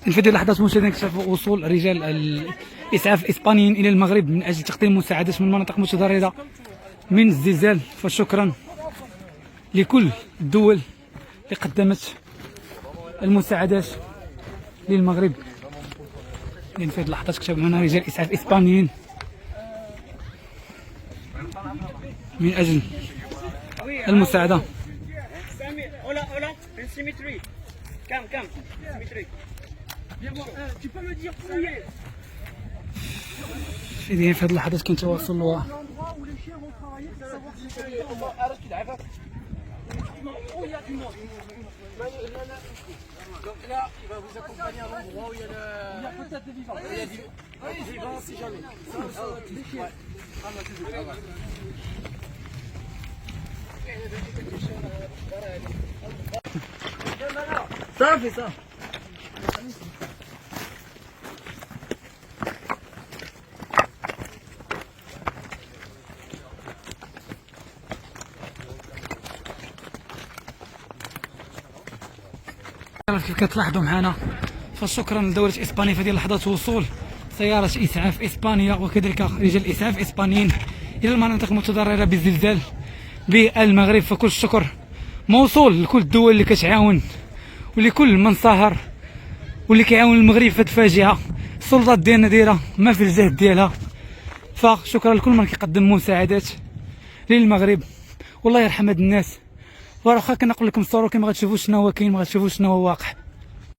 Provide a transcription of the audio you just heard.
الفيديو لحظات مشاهدينا اكتشف وصول رجال الإسعاف الإسبانيين إلى المغرب من أجل تقديم مساعدات من مناطق متضررة من الزلزال. فشكرا لكل الدول اللي قدمت المساعدات للمغرب. لأن في هذه اللحظات اكتشف هنا رجال إسعاف إسبانيين من أجل المساعدة. إذن في هذه اللحظات كاين تواصل صافي صافي. كيف كتلاحظوا معنا، فشكرا لدولة اسبانيا في هذه اللحظات وصول سيارة اسعاف اسبانيا وكذلك رجال اسعاف اسبانيين الى المناطق المتضررة بالزلزال بالمغرب. فكل الشكر موصول لكل الدول اللي كتعاون ولكل من سهر واللي كيعاون المغرب في هذه الفاجعة. السلطات ديالنا دايرة ما في الجهد ديالها، فشكرا لكل من كيقدم مساعدات للمغرب. والله يرحم هاد الناس. واخا كنقول لكم الصورة كما غتشوفوا شنو هو كاين، ما غتشوفوا شنو هو واقع.